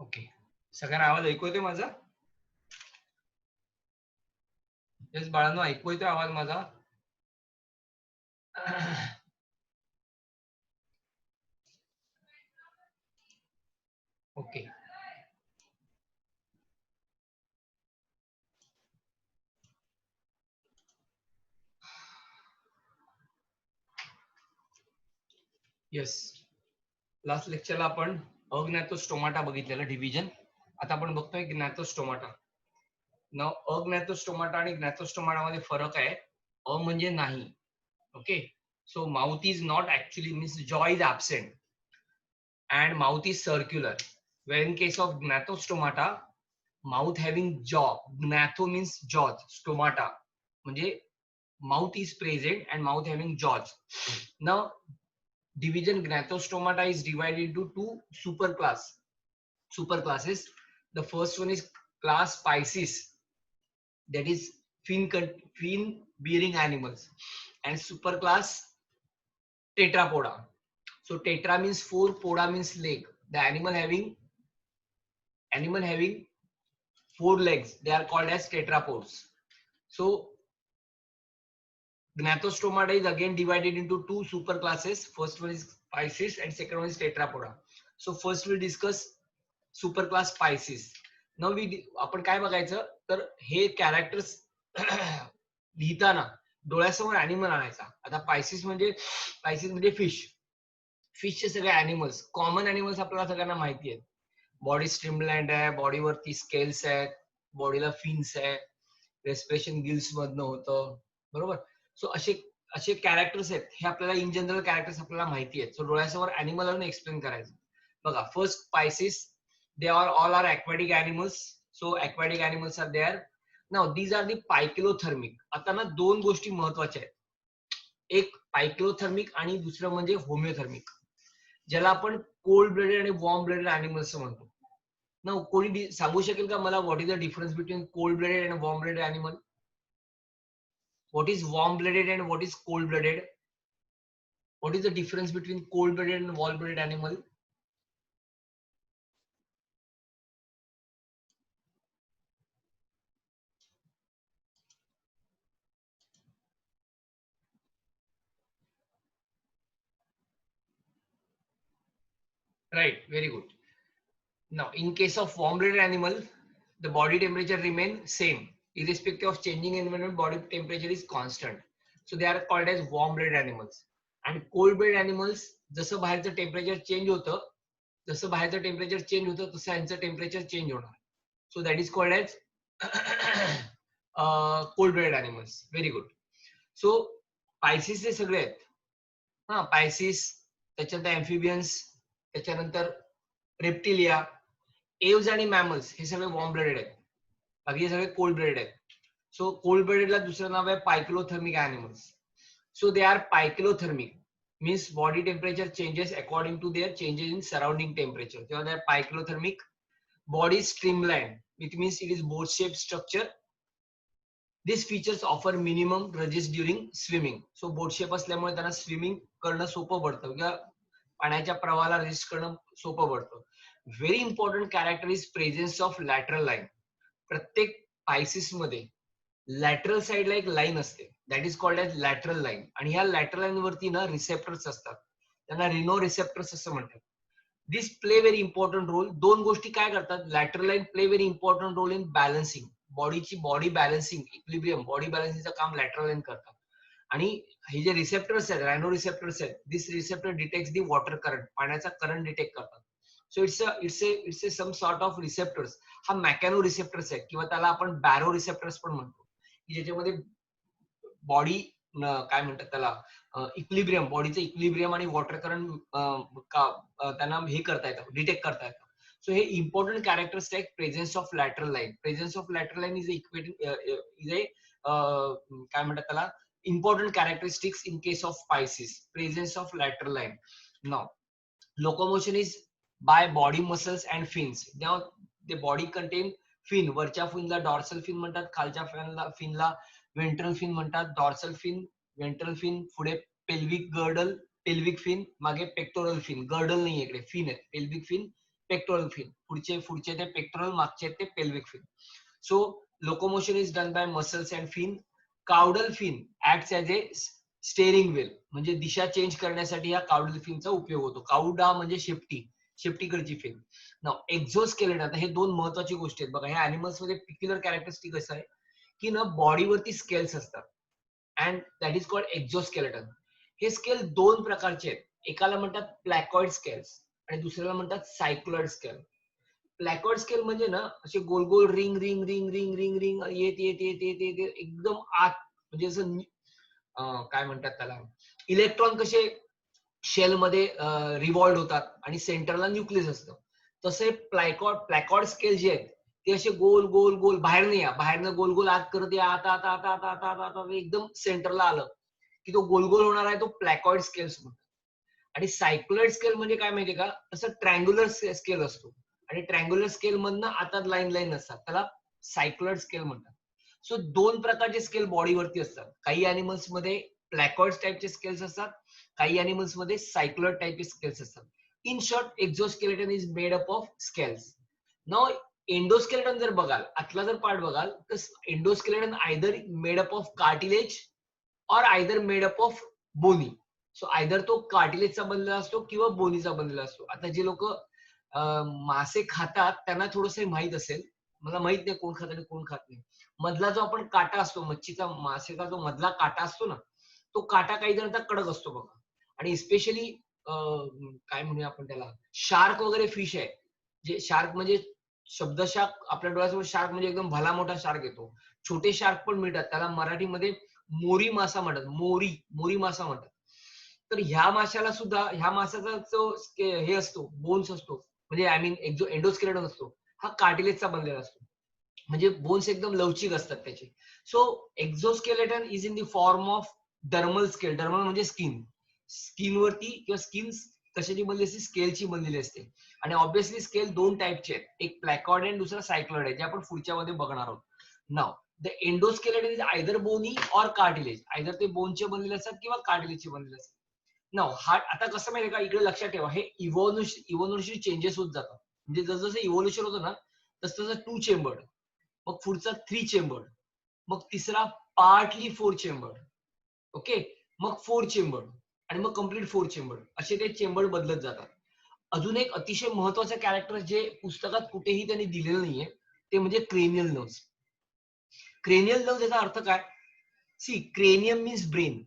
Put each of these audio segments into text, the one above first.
Okay, सगळ्यांना आवाज ऐकू येतोय माझा? येस बाळांनो, ऐकू येतोय आवाज माझा? ओके. येस, लास्ट लेक्चरला आपण अज्ञातोस्टोमाटा बघितलेला डिव्हिजन. आता आपण बघतोय ज्ञातोस्टोमाटा. नाव अज्ञातोस्टोमाटा आणि ज्ञातोस्टोमाटामध्ये फरक आहे. अ म्हणजे नाही. Okay, so mouth is not actually means jaw is absent and mouth is circular. Where in case of gnathostomata, mouth having jaw. Gnatho means jaws. Stomata म्हणजे mouth is present and mouth having jaws. Now division gnathostomata is divided into two superclasses. The first one is class Pisces, that is fin bearing animals, and superclass Tetrapoda. So tetra means four, poda means leg. The animal having four legs, they are called as tetrapods. So Gnathostomata is again divided into two superclasses. First one is Pisces and second one is Tetrapoda. So first we'll discuss superclass Pisces. Now आपण काय बघायचं तर हे characters लिहिताना डोळ्यासमोर animal आणायचा. आता पायसिस म्हणजे फिशचे सगळे अॅनिमल्स, कॉमन अॅनिमल्स आपल्याला सगळ्यांना माहिती आहेत. बॉडी स्ट्रीमलँड आहे, बॉडीवरती स्केल्स आहेत, बॉडीला फिन्स आहे, रेस्पिरेशन गिल्स मधनं होतं, बरोबर. सो असे असे कॅरेक्टर्स आहेत, हे आपल्याला इन जनरल कॅरेक्टर्स आपल्याला माहिती आहेत. सो डोळ्यासमोर अॅनिमल आणून एक्सप्लेन करायचं. बघा, first पायसिस, they are all are aquatic animals. So aquatic animals are there. Now these are the पायकिलोथर्मिक. आता ना दोन गोष्टी महत्वाच्या आहेत. एक पायकिलोथर्मिक आणि दुसरं म्हणजे होमिओथर्मिक, ज्याला आपण कोल्ड ब्लडेड आणि वॉर्म ब्लडेड अॅनिमल्स म्हणतो. ना कोणी सांगू शकेल का मला what is the difference between cold blooded आणि warm blooded animal? What is warm blooded and what is cold blooded? What is the difference between cold blooded and warm blooded animal? Right, very good. Now in case of warm blooded animal, the body temperature remain same irrespective of changing environment. Body temperature is constant, so they are called as warm blooded animals. And cold blooded animals, जसं बाहेरचं temperature change होतं तसं यांचं temperature change होणार. So that is called as cold blooded animals. Very good. So pisces हे सगळे आहेत. हा, पायसिस, त्याच्यानंतर अँफिबियन्स, त्याच्यानंतर रेप्टिलिया, एव्स आणि मॅमल्स हे सगळे वॉर्म ब्लडेड आहेत. बाकी हे सगळे कोल्ड ब्लडेड आहेत. सो कोल्ड ब्लडेडला दुसरं नाव आहे पायकिलोथर्मिक animals. So they are pykilothermic, means body temperature changes according to their changes in surrounding temperature. So they are pykilothermic. Body is streamlined, which means it is boat-shaped structure. These features offer minimum resist during swimming. So boat shape असल्यामुळे त्यांना swimming करणं सोपं पडतं किंवा पाण्याच्या प्रवाहाला resist करणं सोपं पडतं. Very important character is presence of lateral line. प्रत्येक पायसिस मध्ये लॅटरल साइडला एक लाईन असते, that is called as lateral line. आणि ह्या लॅटरल लाईन वरती ना रिसेप्टर्स असतात, त्यांना रिनो रिसेप्टर्स असं म्हणतात. This play very important role. दोन गोष्टी काय करतात, lateral line play very important role in balancing body balancing, equilibrium, body बॅलन्सिंगचं काम लॅटरल लाईन करतात. आणि हे जे रिसेप्टर्स आहेत, रायनो रिसेप्टर्स आहेत, this receptor detects the water current, पाण्याचा करंट डिटेक्ट करतात. So it's a some sort of receptors. हा मॅकॅनो रिसेप्टर्स आहे किंवा त्याला आपण बॅरो रिसेप्टर्स पण म्हणतो, की ज्याच्यामध्ये बॉडी काय म्हणतात त्याला इक्विलिब्रियम, बॉडीचं इक्विलिब्रियम आणि वॉटर करंट त्यांना हे करता येतं, डिटेक्ट करता येतं. सो हे important characteristic presence of lateral line. Presence of lateral line is a काय म्हणतात त्याला important characteristics in case of Pisces, presence of lateral line. Now locomotion is by body muscles and fins. Now the body contain fin. वरच्या फिनला dorsal fin म्हणतात, खालच्या फिनला ventral fin म्हणतात. Dorsal fin, ventral fin, पुढे pelvic girdle, pelvic fin, मागे pectoral fin. Girdle नाही इकडे, fin आहे. Pelvic fin, pectoral fin. पुढचे ते पेक्टोरल, मागचे ते pelvic fin. So locomotion is done by muscles and fin. Caudal fin acts as a steering wheel, म्हणजे दिशा चेंज करण्यासाठी या काउडल फिनचा उपयोग होतो. काउडा म्हणजे शेपटीकडची फिन. नाव एक्झोस्केलेटन, आता हे दोन महत्वाची गोष्टी आहेत बघा. ह्या अॅनिमल्स मध्ये पिक्युलर कॅरेक्टरिस्टिक असं आहे की ना बॉडीवरती स्केल्स असतात and that is called exoskeleton. हे स्केल दोन प्रकारचे आहेत. एकाला म्हणतात प्लॅकॉइड स्केल्स आणि दुसऱ्याला म्हणतात सायक्लॉइड स्केल. प्लॅकॉइड स्केल म्हणजे ना असे गोल गोल ring ring ring ring ring ring येत येत येत येत येत एकदम आत, म्हणजे असं काय म्हणतात त्याला, इलेक्ट्रॉन कसे शेल मध्ये रिव्हॉल्व होतात आणि सेंटरला न्यूक्लियस असतं, तसे प्लॅकॉइड स्केल जे आहेत ते असे गोल गोल गोल बाहेरनं गोल गोल आत करत या, आता आता आता आता आता आता आता एकदम सेंटरला आलं की तो गोल गोल होणार आहे, तो प्लॅकॉइड स्केल्स म्हणतात. आणि सायक्लॉइड स्केल म्हणजे काय माहितीये का, असं ट्रँग्युलर स्केल असतो आणि ट्रँग्युलर स्केल मधनं आता लाईन असतात, त्याला सायक्लॉइड स्केल म्हणतात. सो दोन प्रकारचे स्केल बॉडीवरती असतात. काही अॅनिमल्स मध्ये प्लॅकॉइड टाइपचे स्केल्स असतात, काही अॅनिमल्स मध्ये सायक्लॉइड टाइपचे स्केल्स असतात. In short exoskeleton is made up of scales. Now endoskeleton जर बघाल, आतला जर पार्ट बघाल तर endoskeleton either made up of cartilage और either made up of bony. So either तो कार्टिलेजचा बनलेला असतो किंवा बोनीचा बनलेला असतो. आता जे लोक मासे खातात त्यांना थोडस माहित असेल, मला माहित नाही कोण खात आणि कोण खात नाही. मधला जो आपण काटा असतो, मच्छीचा मासेचा जो मधला काटा असतो ना, तो काटा काही जणांचा कडक असतो बघा. आणि स्पेशली काय म्हणूया आपण त्याला, शार्क वगैरे फिश आहे, जे शार्क म्हणजे शब्दशार्क आपल्या डोळ्यासमोर शार्क म्हणजे एकदम भला मोठा शार्क येतो. छोटे शार्क पण मिळतात, त्याला मराठीमध्ये मोरी मासा म्हणतात, मोरी मासा म्हणतात. तर ह्या माशाला सुद्धा, ह्या माशाचा जो हे असतो, बोन्स असतो, म्हणजे आय मीन एंडोस्केलेटन असतो, हा कार्टिलेजचा बनलेला असतो, म्हणजे बोन्स एकदम लवचिक असतात त्याचे. So exoskeleton is in the form of dermal scale. Dermal म्हणजे स्किन वरती किंवा स्किन कशाची बनलेली असते, स्केलची बनलेली असते. आणि ऑब्व्हियसली स्केल दोन टाइपचे आहेत, एक प्लॅकॉइड आणि दुसरा सायक्लॉइड आहे, जे आपण पुढच्या मध्ये बघणार आहोत. Now the endoskeleton is either bony or cartilage, either ते बोनचे बनलेले असतात किंवा कार्टिलेजचे बनलेले असतात. नाव हा आता कसं माहितीये का, इकडे लक्षात ठेवा, हे इव्होल्युशन चेंजेस होत जातात. म्हणजे जसं इव्होल्युशन होतं ना, तसं 2 चेंबर्ड, मग पुढचा 3 चेंबर्ड, मग तिसरा पार्टली 4 चेंबर्ड, ओके, मग 4 चेंबर्ड आणि मग कम्प्लीट 4 चेंबर्ड, असे ते चेंबर्ड बदलत जातात. अजून एक अतिशय महत्वाचं कॅरेक्टर जे पुस्तकात कुठेही त्यांनी दिलेलं नाहीये, ते म्हणजे क्रेनियल नर्व्स. क्रेनियल नर्व्स याचा अर्थ काय, see cranium means brain,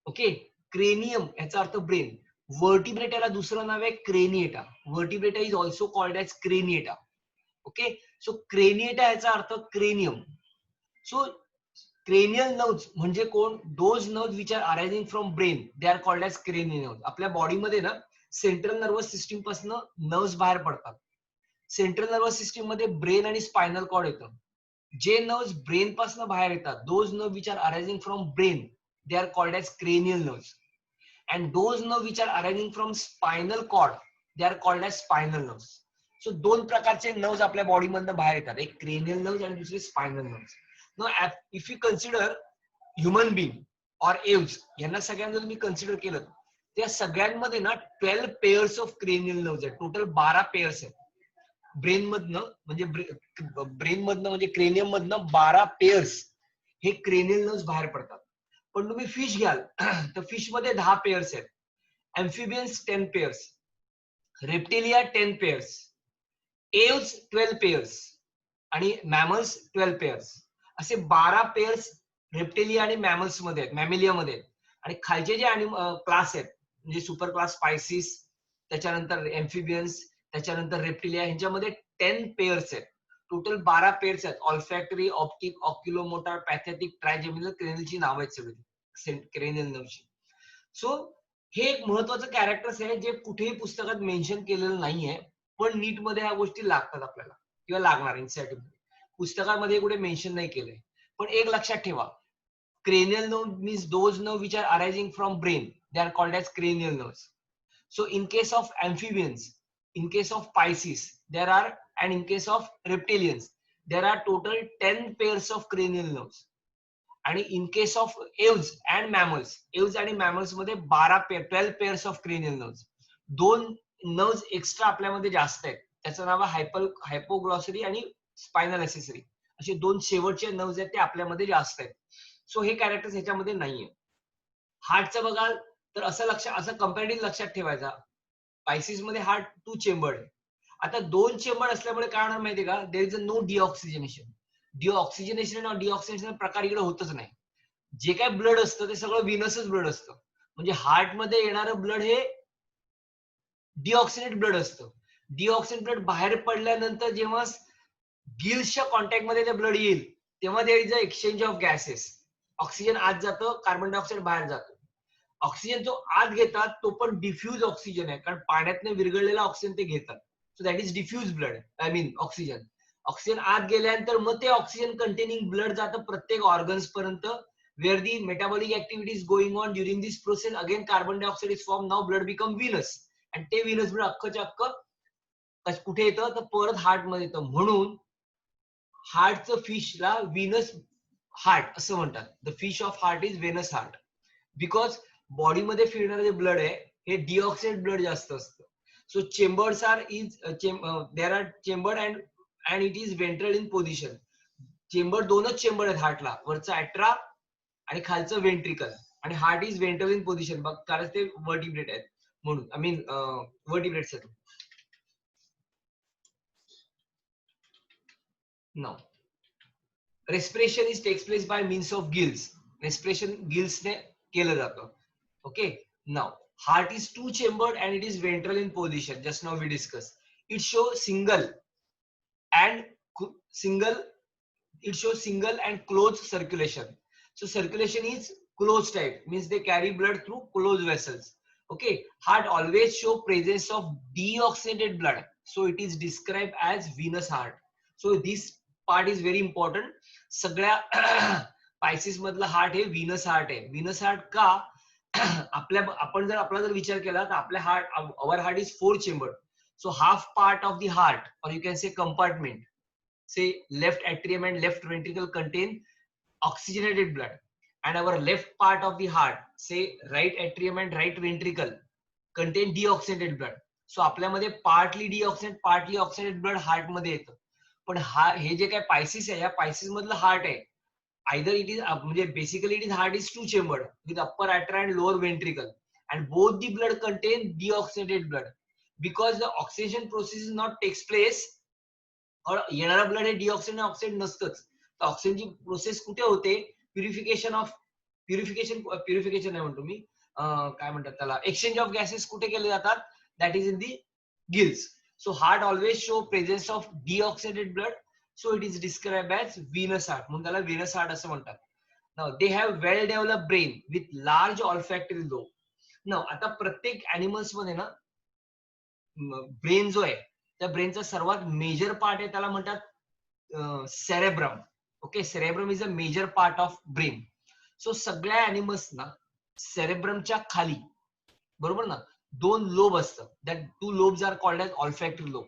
okay, cranium याचा अर्थ ब्रेन. वर्टिब्रेटाला दुसरं नाव आहे craniata. Vertebrata is also called as craniata, okay. So craniata याचा अर्थ क्रेनियम. सो क्रेनियल नर्व्स म्हणजे कोण, those nerves which are arising from brain, they are called as cranial nerves. आपल्या बॉडीमध्ये ना सेंट्रल नर्वस सिस्टीम पासून नर्व्स बाहेर पडतात. सेंट्रल नर्वस सिस्टीम मध्ये ब्रेन आणि स्पायनल कॉर्ड येतं. जे नर्व्स ब्रेन पासून बाहेर येतात, those nerves which are arising from brain, they are called as cranial nerves, and those nerves which are arising from spinal cord, they are called as spinal nerves. So दोन प्रकारचे nerves आपल्या body मधनं बाहेर येतात, एक cranial nerves आणि दुसरे spinal nerves. Now if you consider human being और एव्स, यांना सगळ्यांना जर मी कन्सिडर केलं, त्या सगळ्यांमध्ये ना 12 पेअर्स ऑफ क्रेनियल नर्व्स आहेत. टोटल 12 पेअर्स आहेत ब्रेन मधनं, म्हणजे क्रेनियम मधनं 12 पेअर्स हे क्रेनियल नर्व्स बाहेर पडतात. पण तुम्ही फिश घ्याल तर फिश मध्ये 10 पेअर्स आहेत, एम्फिबियन्स 10 pairs, reptilia 10 pairs, Aves 12 pairs आणि मॅमल्स 12 पेअर्स, असे 12 पेअर्स रेप्टिलिया आणि मॅमल्स मध्ये आहेत, मॅमिलिया मध्ये आहेत. आणि खालचे जे क्लास आहेत, म्हणजे सुपर क्लास स्पायसिस, त्याच्यानंतर एम्फिबियन्स, त्याच्यानंतर रेप्टिलिया, ह्यांच्यामध्ये 10 पेअर्स आहेत. टोटल 12 पेअर्स आहेत. ऑल्फॅक्टरी, ऑप्टिक, ऑक्युलोमोटर, पॅथेटिक, ट्रायजेमिनल, क्रेनियलची नाव आहेत सगळी, क्रेनियल नर्व्हची. सो हे एक महत्वाचं कॅरेक्टर्स आहे जे कुठेही पुस्तकात मेन्शन केलेलं नाहीये, पण नीट मध्ये ह्या गोष्टी लागतात आपल्याला किंवा लागणार एनसीईआरटी मध्ये. पुस्तकामध्ये कुठे मेन्शन नाही केलंय, पण एक लक्षात ठेवा, cranial nerve means those nerves which are arising from brain, they are called as cranial nerves. So in case of amphibians, in case of pisces, there are, and in case of reptilians, there are total 10 pairs of cranial nerves. आणि in case of aves and mammals मध्ये 12 pairs of cranial nerves. दोन nerves extra आपल्यामध्ये जास्त आहेत, त्याचं नाव आहे हायपोग्लॉसरी आणि spinal accessory, असे दोन शेवटचे नर्व्स आहेत ते आपल्यामध्ये जास्त आहेत. सो हे कॅरेक्टर्स ह्याच्यामध्ये नाहीये. हार्टचं बघाल तर असं कंपॅरेटिव्ह लक्षात ठेवायचा, पायसिस मध्ये हार्ट 2 चेंबर्ड आहे. आता 2 चेंबर असल्यामुळे काय होणार माहितीये का, देर इज अ नो डिऑक्सिजनेशन. डिऑक्सिजनेशन आणि डिऑक्सिजनेशन प्रकार इकडे होतच नाही. जे काय ब्लड असतं ते सगळं विनसच ब्लड असतं. म्हणजे हार्ट मध्ये येणारं ब्लड हे डिऑक्सिनेट ब्लड असतं. डिऑक्सिनेट ब्लड बाहेर पडल्यानंतर जेव्हा गिल्सच्या कॉन्टॅक्ट मध्ये ते ब्लड येईल तेव्हा there is a exchange of gases. Oxygen आत जातं, कार्बन डायऑक्साईड बाहेर जातो. ऑक्सिजन जो आत घेतात तो पण डिफ्यूज ऑक्सिजन आहे, कारण पाण्यातनं विरघळलेला ऑक्सिजन ते घेतात. So that is diffuse blood, I mean oxygen. Oxygen आत गेल्यानंतर मग ते ऑक्सिजन कंटेनिंग ब्लड जातं प्रत्येक ऑर्गन्स पर्यंत, where the metabolic activity is going on. During this process again carbon dioxide is formed. Now blood become venous, and ते venous blood अख्खच्या अख्खं कुठे येतं तर परत हार्ट मध्ये येतं. म्हणून हार्टचं फिशला व्हीनस हार्ट असं म्हणतात. The fish of heart is Venus heart, because बॉडीमध्ये फिरणारे जे ब्लड आहे हे डिऑक्साइड ब्लड जास्त असतं. So chambers are is there are chamber and it is ventral in position. Chamber दोनच चेंबर आहेत हार्टला, वरचा ऍट्रा आणि खालचं वेंट्रिकल. आणि heart is ventral in position, बघ कारण ते वर्टिब्रेट आहेत म्हणून, आय मीन वर्टिब्रेट्स आहेत. Now respiration is takes place by means of gills. Respiration gills ने केलं जातं. Okay, now heart is two chambered and it is ventral in position. Just now we discussed. It shows single and closed circulation. So circulation is closed type, means they carry blood through closed vessels. Okay, heart always show presence of deoxygenated blood, so it is described as venous heart. So this part is very important. सगळ्या पायसिस मधलं heart हे venous heart आहे. Venous heart का, आपण जर आपला जर विचार केला तर आपल्या heart, our heart is 4 chamber. So half part of the heart, और you can say compartment, say left atrium and left ventricle contain oxygenated blood, and our left part of the heart, say right atrium and right ventricle, contain deoxygenated blood. So आपल्यामध्ये partly डिऑक्सिनेट partly ऑक्सिनेटेड blood heart मध्ये येतं. पण हे जे काय पायसिस आहे, या पायसिस मधलं हार्ट आहे, आयदर इट इज म्हणजे basically it is heart is 2 chambered with upper atria and lower ventricle, and both the blood contain deoxygenated blood. Because the oxidation process is not takes place, और येणारा blood हे डिऑक्सिजन oxide नसतंच. तर ऑक्सिजनची process कुठे होते, purification नाही म्हणतो मी, काय म्हणतात त्याला, एक्सचेंज ऑफ गॅसेस कुठे केले जातात, that is in the gills. So heart always show presence of deoxygenated blood, so it is describe as venous heart, म्हणून त्याला व्हीनस हार्ट असं म्हणतात. Now they have well develop brain with large olfactory lobe. Now आता प्रत्येक animals मध्ये ना brain जो आहे, त्या ब्रेनचा सर्वात मेजर पार्ट आहे त्याला म्हणतात cerebrum. Okay, cerebrum is a major part of brain. So सगळ्या अॅनिमल्स ना सेरेब्रमच्या खाली, बरोबर ना, 2 लोब असतात. That 2 lobes are called as olfactory lobe.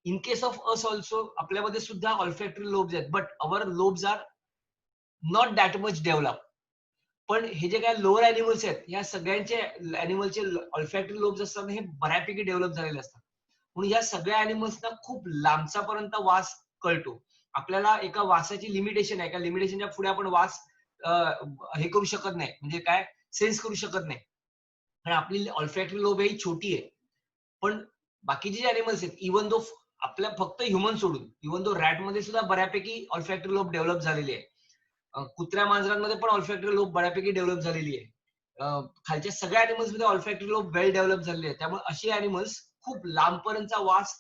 In case of us also आपल्यामध्ये सुद्धा ऑल्फॅक्टरी लोब्स आहेत, but our lobes are not that much develop. पण हे जे काय लोअर अॅनिमल्स आहेत, या सगळ्यांचे अॅनिमलचे ऑल्फॅक्टरी लोब्स असतात हे बऱ्यापैकी डेव्हलप झालेले असतात. म्हणून या सगळ्या अॅनिमल्सना खूप लांबचा पर्यंत वास कळतो. आपल्याला एका वासाची लिमिटेशन आहे, एका लिमिटेशनच्या पुढे आपण वास हे करू शकत नाही, म्हणजे काय सेन्स करू शकत नाही, कारण आपली ऑल्फॅक्टरी लोब ही छोटी आहे. पण बाकीचे जे अॅनिमल्स आहेत, इव्हन दो आपल्या फक्त ह्युमन सोडून, इव्हन दो रॅट मध्ये सुद्धा बऱ्यापैकी ऑल्फॅक्टरी लोब डेव्हलप झालेली आहे. कुत्र्या मांजरांमध्ये पण ऑल्फॅक्टरी लोब बऱ्यापैकी डेव्हलप झालेली आहे. खालच्या सगळ्या अॅनिमल्स मध्ये ऑल्फॅक्टरी लोब वेल डेव्हलप झालेली आहे. त्यामुळे असे अॅनिमल्स खूप लांबपर्यंतचा वास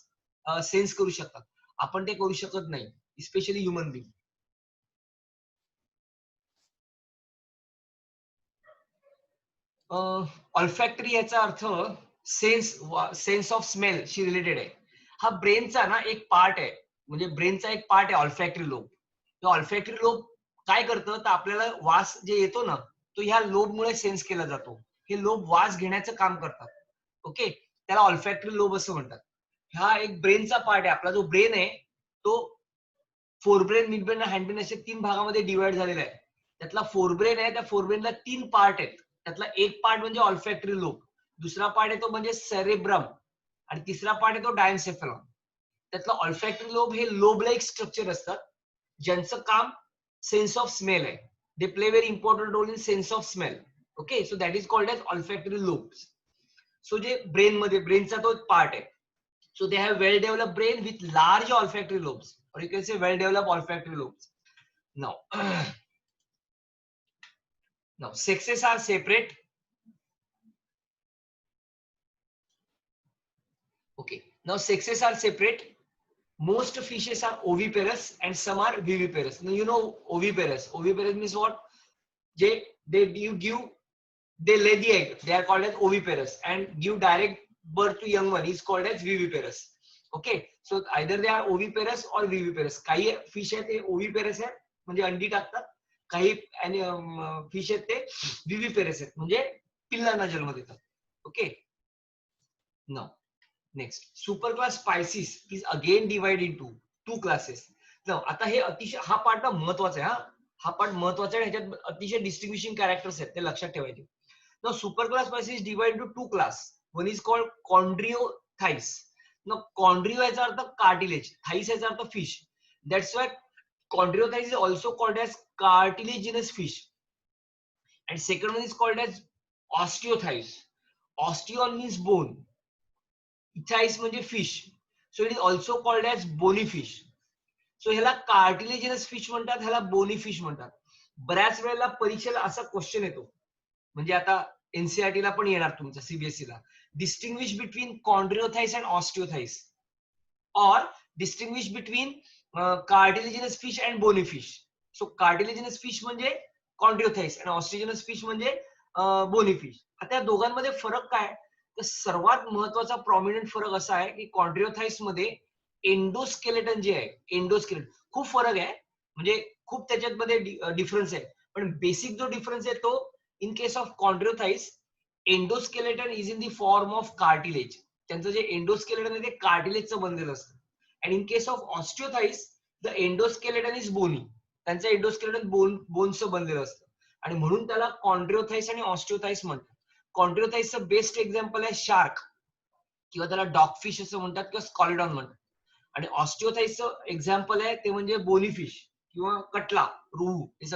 सेन्स करू शकतात. आपण ते करू शकत नाही, स्पेशली ह्युमन बिंग. ऑल्फॅक्टरी याचा अर्थ sense of smell she related आहे. हा ब्रेनचा ना एक पार्ट आहे, म्हणजे ब्रेनचा एक पार्ट आहे ऑल्फॅक्टरी लोब. ऑल्फॅक्टरी लोब काय करतं, तर आपल्याला वास जे येतो ना तो ह्या लोबमुळे सेन्स केला जातो. हे लोब वास घेण्याचं काम करतात. ओके, त्याला ऑल्फॅक्टरी लोब असं म्हणतात. हा एक ब्रेनचा पार्ट आहे. आपला जो ब्रेन आहे तो फोरब्रेन, मिडब्रेन आणि हँडब्रेन असे 3 भागामध्ये डिवाइड झालेला आहे. त्यातला फोरब्रेन आहे, त्या फोरब्रेनला 3 पार्ट आहेत. त्यातला एक पार्ट म्हणजे ऑल्फॅक्टरी लोब, दुसरा पार्ट आहे तो म्हणजे सेरेब्रम, आणि तिसरा पार्ट आहे तो डायन्सेफेलॉन. त्यातलं ऑल्फॅक्टरी लोब हे लोब लाईक स्ट्रक्चर असतात ज्यांचं काम सेन्स ऑफ स्मेल आहे. They play very important role in sense of smell. Okay, so that is called as olfactory lobes. So जे ब्रेन मध्ये ब्रेनचा तो पार्ट आहे. So they have well developed brain with large olfactory lobes, or you can say well developed olfactory lobes. Now, now sexes are separate. Okay, now sexes are separate. Most fishes are oviparous and some are viviparous. Now you know oviparous. Oviparous means what? They lay the egg. They are called as oviparous, and give direct birth to young one is called as viviparous. Okay, so either they are oviparous or viviparous. काही fish आहेत ते oviparous आहेत म्हणजे अंडी टाकतात. काही fish आहेत ते viviparous आहेत म्हणजे पिल्लांना जन्म देतात. Okay, now next super class pisces is again divide into 2 classes. Now आता हे अतिशय हा पार्ट महत्वाचा आहे. हा पार्ट महत्वाचा आहे. ह्याच्यात अतिशय डिस्टिंग्विशिंग कॅरेक्टर्स आहेत ते लक्षात ठेवायचे. Now super class pisces is divide into 2 class. One is called chondrichthyes. Now, chondrio याचा अर्थ कार्टिलेज, थाइस याचा अर्थ fish. That's why chondriothies is also called as cartilaginous fish. And second one is called as osteothies. Osteon means bone. Thighs म्हणजे fish. So it is also called as bony fish. So ह्याला cartilaginous fish म्हणतात, ह्याला bony fish म्हणतात. बऱ्याच वेळेला परीक्षेला असा question येतो, म्हणजे आता एनसीईआरटी ला पण येणार तुमच्या सीबीएसई ला. Distinguish between chondriothies and osteothies, or distinguish between cartilaginous fish and bony fish. So cartilaginous fish म्हणजे chondriothies and osteogenous fish म्हणजे bony fish. आता या दोघांमध्ये फरक काय? तर सर्वात महत्वाचा प्रॉमिनंट फरक असा आहे की chondriothies मध्ये एंडोस्केलेटन जे आहे, एंडोस्केलेटन खूप फरक आहे, म्हणजे खूप त्याच्यामध्ये डिफरन्स आहे. पण बेसिक जो डिफरन्स आहे तो in case of chondriothies endoskeleton is in the form of cartilage. त्यांचं जे एंडोस्केलेटन आहे ते कार्टिलेजचं बनलेलं असतं. And in case of osteichthyes the endoskeleton is bony. त्यांचं एंडोस्केलेटन बोनचं बनलेलं असतं आणि म्हणून त्याला कॉन्ड्रिओथाइस आणि ऑस्टिओथाइस म्हणतात. कॉन्ड्रिओथाइसचं बेस्ट एक्झाम्पल आहे शार्क किंवा त्याला डॉगफिश असं म्हणतात किंवा स्कॉलिडॉन म्हणतात. आणि ऑस्टिओथाइसचं एक्झाम्पल आहे ते म्हणजे बोनीफिश किंवा कटला, रुहू, हे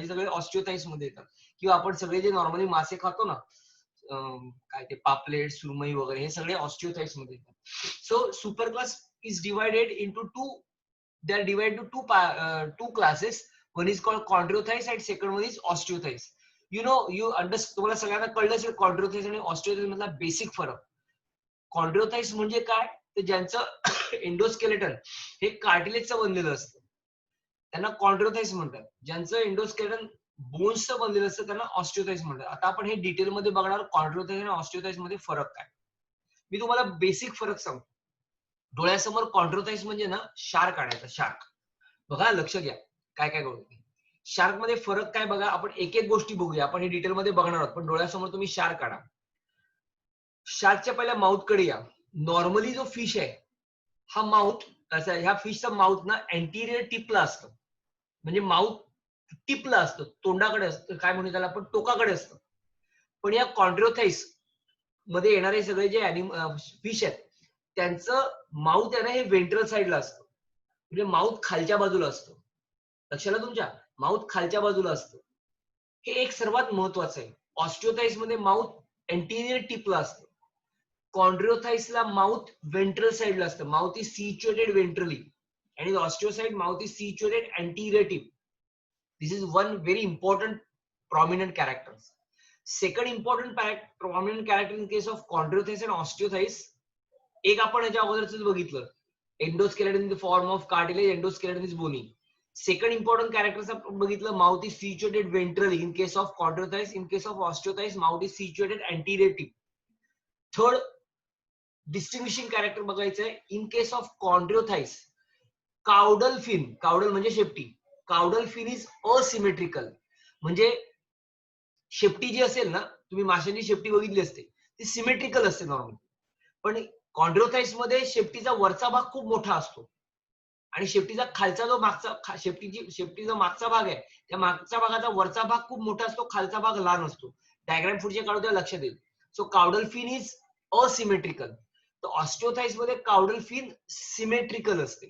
सगळे ऑस्टिओथाइस मध्ये येतात. किंवा आपण सगळे जे नॉर्मली मासे खातो ना, काय ते पापलेट, सुरमई वगैरे, हे सगळे ऑस्टिओथाइस मध्ये येतात. So super class is divided into they are divided to two classes. One is called chondriothies and second one is osteothies. You know, you understand, तुम्हाला सगळ्यांना कळलं असेल chondriothies आणि osteothies मधला बेसिक फरक. chondriothies म्हणजे काय, तर ज्यांचं एंडोस्केलेटन हे कार्टिलेजचं बनलेलं असतं त्यांना chondriothies म्हणतात. ज्यांचं एंडोस्केलेटन बोन्सचं बनलेलं असतं त्यांना ऑस्टिओथाइस म्हणतात. आता आपण हे डिटेल मध्ये बघणार chondriothies आणि osteothies मध्ये फरक काय. मी तुम्हाला बेसिक फरक सांगतो. डोळ्यासमोर chondriothies म्हणजे ना शार्क आणायचा, शार्क. बघा, लक्ष घ्या काय काय करू. शार्क मध्ये फरक काय बघा, आपण एक एक गोष्टी बघूया. आपण हे डिटेल मध्ये बघणार आहोत, पण डोळ्यासमोर तुम्ही शार्क आणा. शार्कच्या पहिल्या माउथ कडे या. नॉर्मली जो फिश आहे हा माउथ असा, ह्या फिशचा माउथ ना एंटिरियर टिपला असतं, म्हणजे माउथ टिपला असतं, तोंडाकडे असतं, काय म्हणू त्याला आपण, टोकाकडे असतं. पण या chondriothies मध्ये येणारे सगळे जे फिश आहेत त्यांचं माउथ आहे ना हे वेंट्रल साइडला असतं, म्हणजे माउथ खालच्या बाजूला असतं. लक्षात आलं तुमच्या, माउथ खालच्या बाजूला असतं. हे एक सर्वात महत्वाचं आहे. ऑस्टिओथाइस मध्ये माउथ एंटिरियर टिपला असतं. chondriothies ला माउथ वेंट्रल साइडला असतं. माउथ इज सिच्युएटेड वेंट्रली आणि osteichthyes mouth is situated anterior tip. This is one very important prominent characters. Second important prominent character in case of chondriothies and osteothies, एक आपण याच्या अगोदरच बघितलं, endoskeleton in the form of cartilage, endoskeleton is bony. Second important characters आपण बघितलं, mouth is situated ventrally in case of chondriothies, in case of osteothies mouth is situated anterior tip. Third distinguishing character बघायचं आहे, in case of chondriothies caudal fin, caudal म्हणजे शेपटी, caudal fin is asymmetrical. म्हणजे शेपटी जी असेल ना, तुम्ही माशांची शेपटी बघितली असते, ती सिमेट्रिकल असते नॉर्मल. पण chondriothies मध्ये शेपटीचा वरचा भाग खूप मोठा असतो आणि शेपटीचा खालचा जो मागचा शेपटीचा मागचा भाग आहे, त्या मागच्या भागाचा वरचा भाग खूप मोठा असतो, खालचा भाग लहान असतो. डायग्राम पुढचे काढू द्या, लक्षात येईल. So caudal fin is asymmetrical. तर ऑस्टिओथाईस मध्ये काउडल फिन सिमेट्रिकल असते.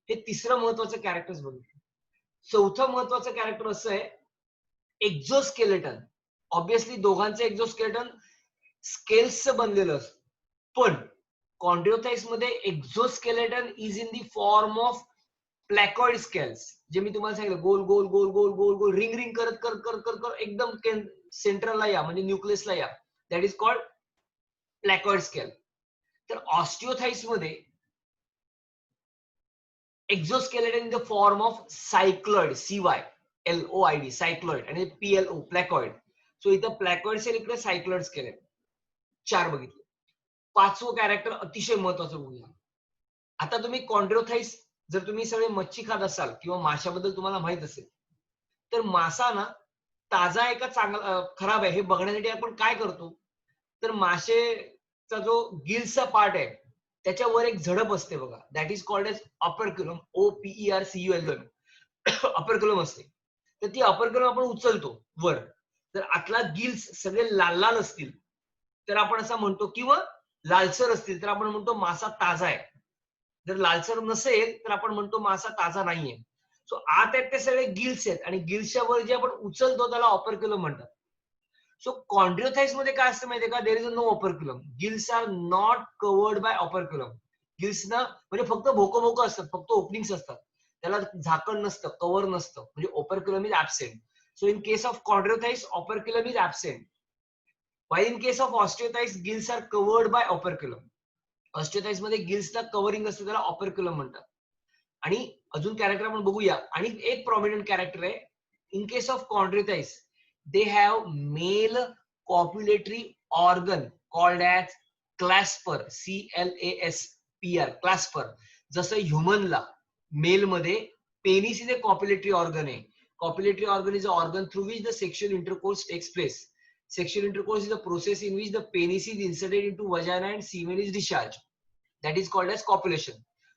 हे तिसरं महत्वाचं कॅरेक्टर्स बघितलं. चौथं महत्वाचं कॅरेक्टर असं आहे एक्झोस्केलेटन. ऑब्विसली दोघांचं एक्झोस्केलेटन स्केल्सचं बनलेलं असतं, पण कॉन्ड्रिओथाईस मध्ये exoskeleton is in the form of placoid scales. जे मी तुम्हाला सांगितलं गोल गोल गोल गोल गोल गोल रिंग रिंग करत कर कर कर कर एकदम सेंट्रलला या म्हणजे न्यूक्लियसला या, दॅट इज कॉल्ड प्लॅकॉइड स्केल. तर ऑस्टिओथाईस मध्ये exoskeleton in the form of cycloid, CYLOID cycloid आणि PLO प्लॅकॉइड. सो इथं प्लॅकॉइड सेल इकडे सायक्लॉइड स्केल आहे. 4 बघितले. पाचवं कॅरेक्टर अतिशय महत्वाचं बघूया. आता तुम्ही कॉन्ड्रिओथाईस जर तुम्ही सगळे मच्छी खात असाल किंवा माशाबद्दल तुम्हाला माहित असेल, तर मासा ना ताजा आहे का चांगला खराब आहे हे बघण्यासाठी आपण काय करतो, तर माशेचा जो गिल्सचा पार्ट आहे त्याच्यावर एक झडप असते बघा, that is called as operculum, OPERCULM. Operculum असते. तर ती अपर्क्युलम आपण उचलतो वर, तर आतला गिल्स सगळे लाल लाल असतील तर आपण असं म्हणतो, किंवा लालसर असतील तर आपण म्हणतो मासा ताजा आहे. जर लालसर नसेल तर आपण म्हणतो मासा ताजा नाहीये. सो आत आहेत ते सगळे गिल्स आहेत आणि गिल्सच्या वर जे आपण उचलतो त्याला ऑपरक्युलम म्हणतात. सो कॉन्ड्रिओथाईस मध्ये काय असतं माहितीये का, there is no operculum. Gills are not covered by operculum. Gills ना म्हणजे फक्त भोकं भोकं असतात, फक्त ओपनिंग्स असतात, त्याला झाकण नसतं, कव्हर नसतं, म्हणजे operculum is absent. So in case of chondrichthyes operculum is absent. while in case of osteothys gills are covered by operculum. ऑस्टिओथाईस मध्ये गिल्सला कव्हरिंग असतं, त्याला ऑपरक्युलम म्हणतात. आणि अजून कॅरेक्टर आपण बघूया. आणि एक प्रॉमिनंट कॅरेक्टर आहे in case of chondrichthyes, they have male copulatory organ called as clasper, CLASPR clasper. जसं ह्युमनला मेल मध्ये penis is a copulatory organ आहे. Copulatory organ is a organ through which the sexual intercourse takes place. Sexual intercourse is a process in which the penis is inserted into vagina and semen is discharged. That is called as copulation.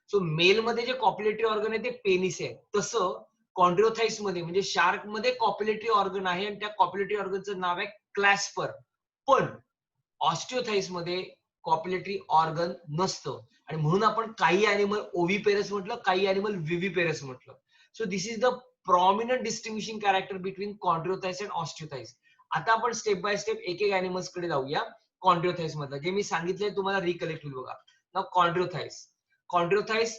So male मध्ये जे copulatory organ आहे ते penis आहे. तसं कॉन्ड्रिओथाईस मध्ये म्हणजे shark मध्ये copulatory organ आहे आणि त्या कॉप्युलेटरी ऑर्गनचं नाव आहे क्लॅस्पर. पण ऑस्टिओथाईस मध्ये कॉप्युलेटरी ऑर्गन नसतं आणि म्हणून आपण काही अॅनिमल ओव्हिपेरस म्हटलं, काही अॅनिमल विव्हिपेरस म्हटलं. So this is the prominent distinguishing character between chondrichthyes and osteichthyes. आता आपण स्टेप बाय स्टेप एक एक अॅनिमल्स कडे जाऊया. कॉन्ड्रिओथाईस मधलं जे मी सांगितलंय तुम्हाला रिकलेक्ट होईल बघा. नाव कॉन्ड्रिओथाईस. कॉन्ड्रिओथाईस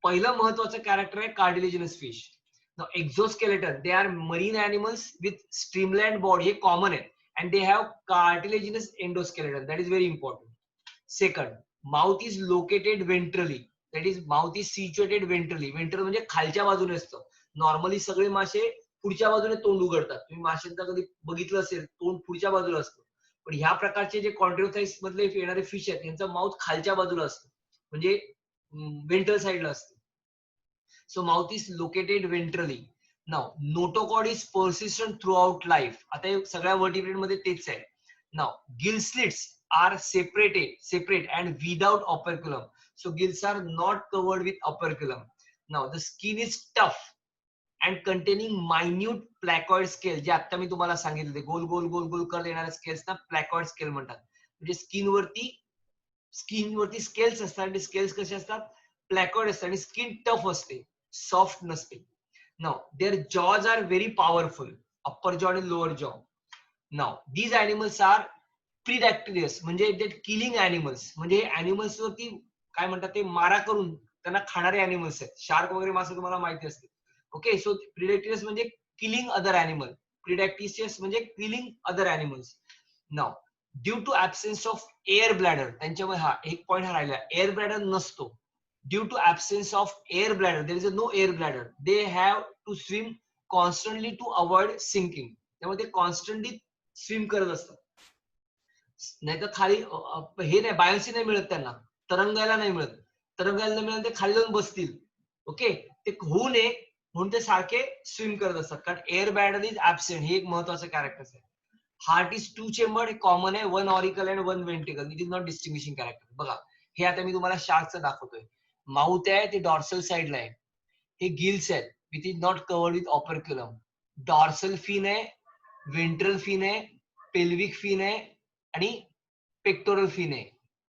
पहिलं महत्वाचं कॅरेक्टर आहे कार्टिलेजिनस फिश. नाव exoskeleton, they are marine animals with streamlined body, हे कॉमन आहे. and they have cartilaginous endoskeleton, that is very important. Second, mouth is located ventrally, that is mouth is situated ventrally. Ventral म्हणजे खालच्या बाजूने असतं. Normally सगळे मासे पुढच्या बाजूने तोंड उघडतात. तुम्ही माशांचा कधी बघितलं असेल तोंड पुढच्या बाजूला असतं, पण ह्या प्रकारचे जे कॉन्ड्रिओथाईस मधले येणारे फिश आहेत त्यांचं माउथ खालच्या बाजूला असतं, म्हणजे वेंट्रल साइडला असतं. So mouth is located ventrally. Now notochord is persistent throughout life. आता हे सगळ्या वर्टिब्रेट मध्ये तेच आहे. Now gill slits are separate and without operculum. So gills are not covered with operculum. Now the skin is tough and containing minute placoid scale. जे आता मी तुम्हाला सांगितले गोल गोल गोल गोल करत येणाऱ्या स्केल्स ना प्लॅकॉइड स्केल म्हणतात. म्हणजे स्किनवरती स्केल्स असतात आणि स्केल्स कसे असतात, प्लॅकॉइड असतात आणि स्किन टफ असते, सॉफ्ट नसते. Now, their jaws are very powerful, upper jaw and lower jaw. Now, these animals are predatorious, म्हणजे they killing animals. म्हणजे animals वरती काय म्हणतात ते मारा करून त्यांना खाणारे animals आहेत. शार्क वगैरे मासे तुम्हाला माहिती असते. ओके, सो predatorious म्हणजे killing other animal. Predatorious म्हणजे killing other animals. Now, due to absence of air bladder, त्यांच्यामध्ये हा एक पॉइंट हा राहिला, एअर ब्लॅडर नसतो. Due to absence of air bladder, there is no air bladder. They have to swim constantly to avoid sinking. त्यामुळे ते constantly swim करत असतात. नाहीतर खाली हे नाही, बायोन्सी नाही मिळत त्यांना, तरंगायला नाही मिळत. तरंगायला नाही मिळत ते खाली जाऊन बसतील. ओके, ते होऊ नये म्हणून ते सारखे स्विम करत असतात, कारण एअर ब्लॅडर इज ऍबसेंट. हे एक महत्वाचं कॅरेक्टर आहे. Heart is two chamber, common आहे, one auricle and one ventricle. It is not distinguishing character. बघा हे आता मी तुम्हाला शार्कचं दाखवतोय. माउथ आहे ते डॉर्सल साइडला आहे. हे गिल्स आहेत which is not covered with operculum. Dorsal fin आहे, वेंट्रल फिन आहे, पेल्विक फिन आहे आणि पेक्टोरल फिन आहे.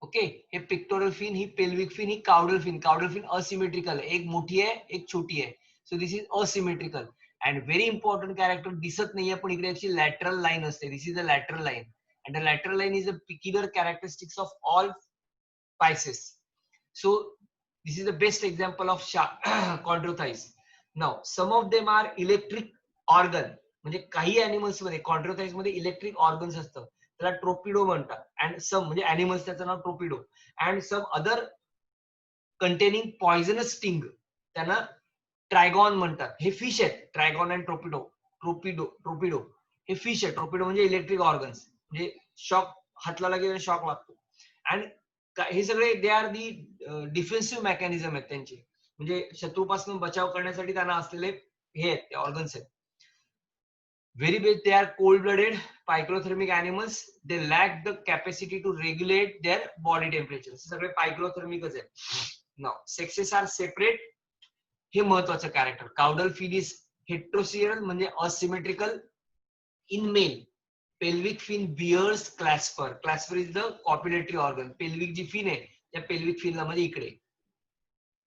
ओके, हे पिक्टोरल फिन, ही पेल्विक फिन, ही caudal fin. Caudal fin asymmetrical आहे, एक मोठी आहे एक छोटी आहे. So this is asymmetrical. And very important character दिसत नाहीये पण इकडे याची लॅटरल लाईन असते. This is the lateral line and the lateral line is a peculiar characteristics of all Pisces. So this is the best example of chondrothies. Now some of them are electric organ. म्हणजे काही animals मध्ये कॉन्ट्रोथाइस मध्ये electric organs असतं, त्याला ट्रोपिडो म्हणतात. And some म्हणजे animals त्याचं नाव torpedo. And some other containing poisonous sting त्यांना ट्रायगॉन म्हणतात. हे फिश आहेत, ट्रायगॉन अँड ट्रोपिडो. ट्रोपिडो हे फिश आहे. ट्रोपिडो म्हणजे इलेक्ट्रिक ऑर्गन्स, म्हणजे शॉक हातला गेला शॉक लागतो. अँड हे सगळे they are the defensive mechanism आहेत त्यांचे, म्हणजे शत्रूपासून बचाव करण्यासाठी त्यांना असलेले हे आहेत ते ऑर्गन्स आहेत. Very big, they are cold-blooded pyrothermic animals. They lack the capacity to regulate their body temperature. सगळे pyrothermicच आहेत. Now, sexes are separate. हे महत्वाचं character. Caudal fin is heterosexual म्हणजे asymmetrical in male. Pelvic fin bears clasper. Clasper is the copulatory organ. Pelvic जी fin आहे त्या pelvic fin ला मध्ये इकडे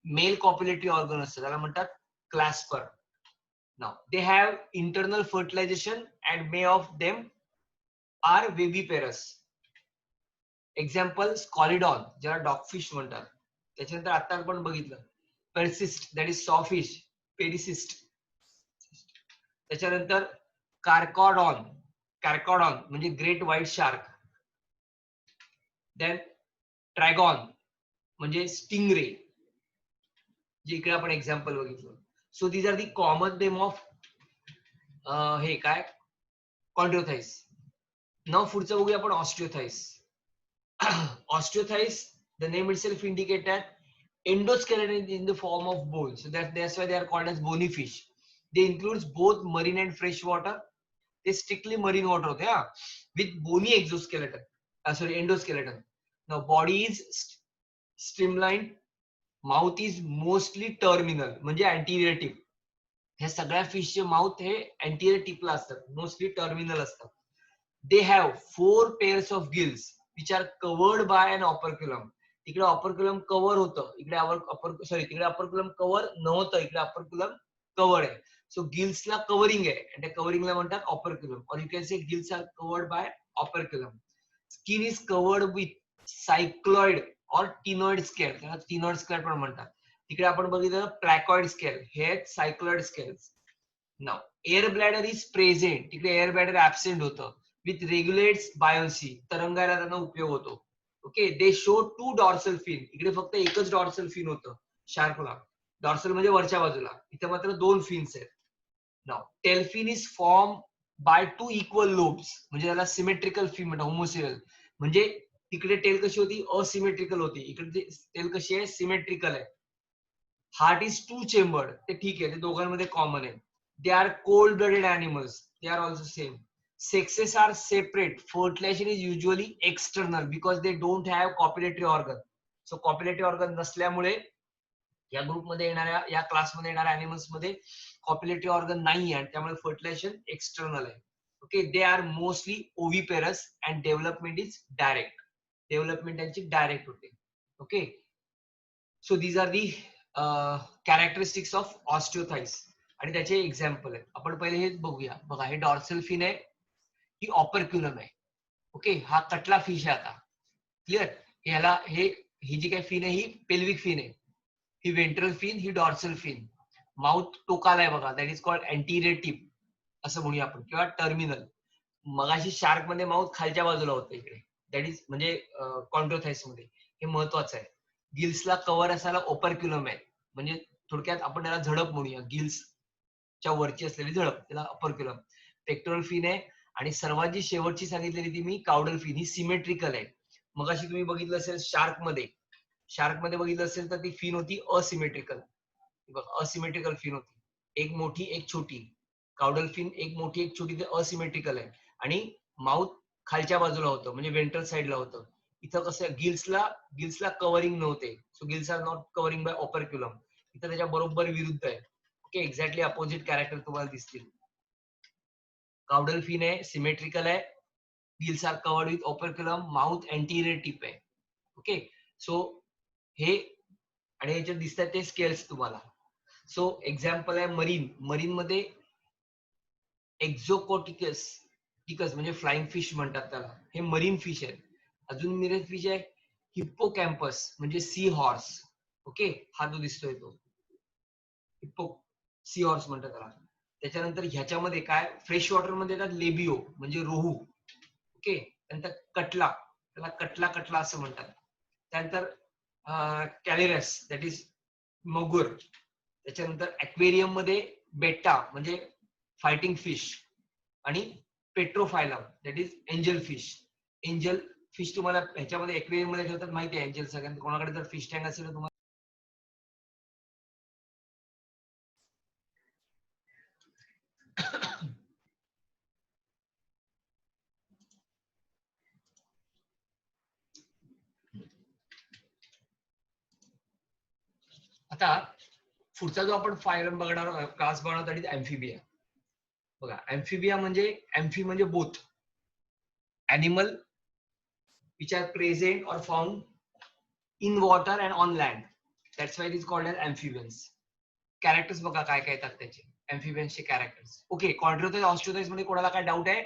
मेल copulatory organ असतं, त्याला म्हणतात clasper. Now they have internal fertilization and many of them are viviparous. Example Scalidon, ज्याला डॉगफिश म्हणतात. त्याच्यानंतर आता आपण बघितलं Percyst, that is sawfish, Pericyst. त्याच्यानंतर Carcharodon, Carcharodon म्हणजे ग्रेट व्हाईट शार्क. देन ट्रॅगॉन म्हणजे स्टिंगरे, जे इकडे आपण एक्झाम्पल बघितलं. So these are the common name of हे काय कॉन्ट्रोथाइस. नाव पुढचं बघूया आपण ऑस्टिओथाइस. Osteothys, the name itself indicate that endoskeleton in the form of bone. So that's why they are called as bony fish. They includes both marine and fresh water. They strictly marine water होते हा, with bony exoskeleton. Sorry, endoskeleton. Now body is streamlined. Mouth is mostly terminal म्हणजे anterior tip. ह्या सगळ्या फिशचे mouth हे anterior टिपला असतात, mostly terminal असतात. They have 4 pairs of gills which are covered by an operculum. इकडे operculum cover होतं, इकडे तिकडे operculum कव्हर नव्हतं, इकडे operculum कव्हर आहे. सो गिल्स ला कव्हरिंग आहे आणि त्या कव्हरिंगला म्हणतात operculum, or you can say gills are covered by operculum. Skin is covered with cycloid or tenoid scale, त्याला tenoid scale पण म्हणतात. तिकडे आपण बघितलं placoid scale, हे cycloid scales. Now air bladder is present, तिकडे air bladder absent होतं. With regulates buoyancy, तरंगायला त्यांना उपयोग होतो. Okay, they show 2 dorsal fin. इकडे फक्त एकच डॉर्सल फिन होतं शार्कला. डॉर्सल म्हणजे वरच्या बाजूला, इथे मात्र 2 फिन्स आहेत. Now tail fin is form by 2 equal lobes, म्हणजे त्याला सिमेट्रिकल फिन म्हणतात, होमोसिरल. म्हणजे तिकडे टेल कशी होती असिमेट्रिकल होती, इकडे टेल कशी आहे सिमेट्रिकल आहे. हार्ट इज 2 चेंबर्ड, ते ठीक आहे, ते दोघांमध्ये कॉमन आहे. They are cold blooded animals, they are also same. Sexes are separate. Fertilization is usually external because they don't have copulatory organ. So copulatory organ नसल्यामुळे या ग्रुपमध्ये येणाऱ्या, या क्लासमध्ये येणाऱ्या अॅनिमल्स मध्ये copulatory organ नाही आहे, त्यामुळे fertilization एक्सटर्नल आहे. Okay, they are mostly oviparous and development is direct. Development त्यांची डायरेक्ट होते. Okay, so these are the characteristics of osteichthyes आणि त्याचे एक्झाम्पल आहेत. आपण पहिले हे बघूया. बघा, हे डॉर्सल फिन आहे, ही ऑपरक्युलम आहे. ओके, हा कटला फिश आहे. आता क्लिअर, ह्याला ही जी काही फिन आहे ही पेल्विक फिन आहे, ही वेंट्रल फिन, ही डॉर्सल फिन. माउथ टोकाला आहे बघा, that is called anterior tip असं म्हणूया आपण, किंवा टर्मिनल. मगाशी शार्क मध्ये माउथ खालच्या बाजूला होतं इकडे, दॅट इज म्हणजे कॉन्ट्रोथाइस मध्ये. हे महत्वाचं आहे. गिल्सला कव्हर असायला ऑपरक्युलम आहे, म्हणजे थोडक्यात आपण त्याला झडप म्हणूया, गिल्सच्या वरची असलेली झडप, त्याला ऑपरक्युलम. पेक्टोरल फिन आहे. आणि सर्वात जी शेवटची सांगितलेली ती मी काउडल फिन, ही सिमेट्रिकल आहे. मगाशी तुम्ही बघितलं असेल शार्क मध्ये बघितलं असेल तर ती फिन होती असिमेट्रिकल. असिमेट्रिकल फिन होती, एक मोठी एक छोटी. काउडल फिन एक मोठी एक छोटी, ते असिमेट्रिकल आहे. आणि माउथ खालच्या बाजूला होतं, म्हणजे वेंट्रल साइडला होतं. इथं कसं गिल्सला कव्हरिंग नव्हते, so gills are not covering by operculum. इथं त्याच्या बरोबर विरुद्ध आहे. ओके, एक्झॅक्टली अपोजिट कॅरेक्टर तुम्हाला दिसतील. काउडल फिन आहे, सिमेट्रिकल आहे, gills are covered with operculum, mouth anterior tip आहे. ओके. सो हे आणि याच्यात दिसतात ते स्केल्स तुम्हाला. सो एक्झाम्पल आहे मरीन. मरीन मध्ये एक्झोकोटिकस टिकस म्हणजे फ्लाइंग फिश म्हणतात त्याला, हे मरीन फिश आहे. अजून मिरर फिश आहे हिप्पोकॅम्पस म्हणजे सी हॉर्स. ओके, हा जो दिसतोय तो हिप्पो सी हॉर्स म्हणतात त्याला. त्याच्यानंतर ह्याच्यामध्ये काय फ्रेश वॉटर मध्ये येतात लेबिओ म्हणजे रोहू. ओके, त्यानंतर कटला, त्याला कटला कटला असं म्हणतात. त्यानंतर कॅलेरस दॅट इज मगुर. त्याच्यानंतर अक्वेरियम मध्ये बेटा म्हणजे फायटिंग फिश आणि pterophyllum that is angel fish. Angel fish तुम्हाला ह्याच्यामध्ये एक्वेरियम मध्ये ठेवतात माहिती आहे. एंजल सगळ्यांना कोणाकडे जर फिश टँक असेल तर तुम्हाला आता पुढचा जो आपण फायरम बघणार क्लास बघणार आणि अँफिबिया. बघा अँफिबिया म्हणजे अँफी म्हणजे both animal which are present or found in water and on land. That's why it is called as amphibians. Characters बघा काय काय येतात त्याचे अँफिबियन्सचे कॅरेक्टर्स. ओके, कॉन्ट्रोथाइज ऑस्ट्रोथाइज मध्ये कोणाला काय डाऊट आहे?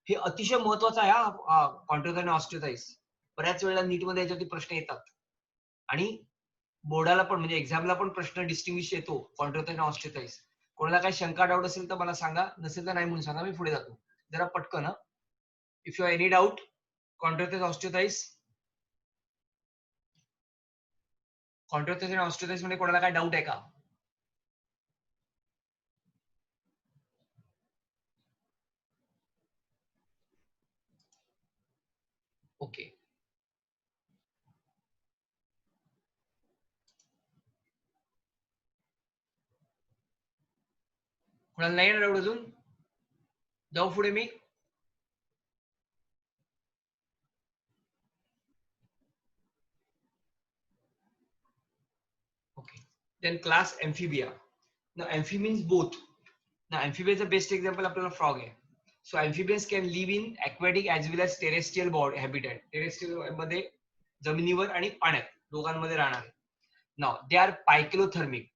हे अतिशय महत्वाचं आहे हा कॉन्ट्रोथाइज आणि ऑस्ट्रोथाइज. बऱ्याच वेळेला नीट मध्ये याच्यावरती प्रश्न येतात आणि बोर्डाला पण म्हणजे एक्झामला पण प्रश्न डिस्टिंग्विश येतो कॉन्ट्रोथाइज आणि ऑस्ट्रोथाइज. कोणाला काही शंका डाऊट असेल तर मला सांगा, नसेल तर नाही म्हणून सांगा, मी पुढे जातो जरा पटकन. इफ यू एनी डाऊट कॉन्ट्रोथाइज ऑस्ट्रोथाइज, कॉन्ट्रोथाइज आणि ऑस्ट्रोथाइज मध्ये कोणाला काय डाऊट आहे का? ओके, कोणाला नाही डाऊट अजून? जाऊ पुढे मी. Okay. Then class amphibia. Now amphi means both. Now amphibia is the best example आपल्याला frog आहे. So amphibians can live in aquatic as well as terrestrial habitat. Terrestrial मध्ये जमिनीवर आणि पाण्यात दोघांमध्ये राहणार. Now they are pykilothermic.